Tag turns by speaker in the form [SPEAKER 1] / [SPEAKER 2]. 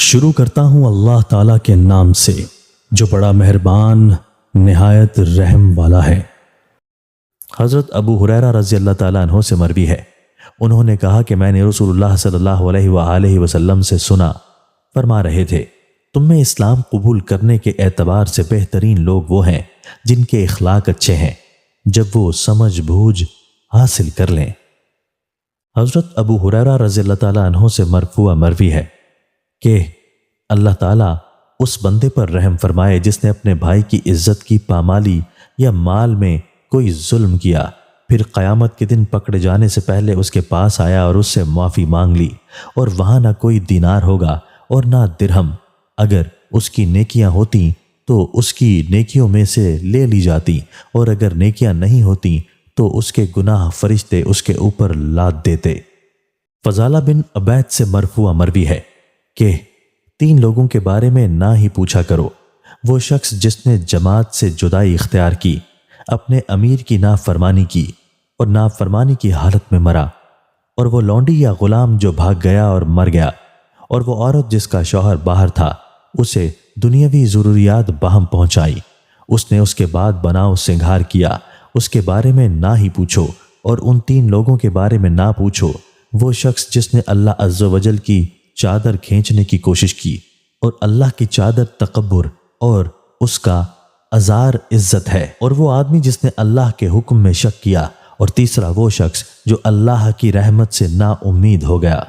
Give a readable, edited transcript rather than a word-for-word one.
[SPEAKER 1] شروع کرتا ہوں اللہ تعالیٰ کے نام سے جو بڑا مہربان نہایت رحم والا ہے۔ حضرت ابو ہریرہ رضی اللہ تعالیٰ عنہ سے مروی ہے، انہوں نے کہا کہ میں نے رسول اللہ صلی اللہ علیہ وآلہ وسلم سے سنا، فرما رہے تھے تم میں اسلام قبول کرنے کے اعتبار سے بہترین لوگ وہ ہیں جن کے اخلاق اچھے ہیں جب وہ سمجھ بوجھ حاصل کر لیں۔ حضرت ابو ہریرہ رضی اللہ تعالیٰ عنہ سے مرفوع مروی ہے کہ اللہ تعالیٰ اس بندے پر رحم فرمائے جس نے اپنے بھائی کی عزت کی پامالی یا مال میں کوئی ظلم کیا، پھر قیامت کے دن پکڑے جانے سے پہلے اس کے پاس آیا اور اس سے معافی مانگ لی، اور وہاں نہ کوئی دینار ہوگا اور نہ درہم، اگر اس کی نیکیاں ہوتیں تو اس کی نیکیوں میں سے لے لی جاتی، اور اگر نیکیاں نہیں ہوتیں تو اس کے گناہ فرشتے اس کے اوپر لاد دیتے۔ فضالہ بن عبید سے مرفوع مروی ہے کہ 3 لوگوں کے بارے میں نہ ہی پوچھا کرو، وہ شخص جس نے جماعت سے جدائی اختیار کی، اپنے امیر کی نافرمانی کی اور نافرمانی کی حالت میں مرا، اور وہ لونڈی یا غلام جو بھاگ گیا اور مر گیا، اور وہ عورت جس کا شوہر باہر تھا اسے دنیاوی ضروریات باہم پہنچائی، اس نے اس کے بعد بناؤ سنگھار کیا، اس کے بارے میں نہ ہی پوچھو، اور ان 3 لوگوں کے بارے میں نہ پوچھو، وہ شخص جس نے اللہ عز و جل کی چادر کھینچنے کی کوشش کی، اور اللہ کی چادر تکبر اور اس کا ازار عزت ہے، اور وہ آدمی جس نے اللہ کے حکم میں شک کیا، اور تیسرا وہ شخص جو اللہ کی رحمت سے نا امید ہو گیا۔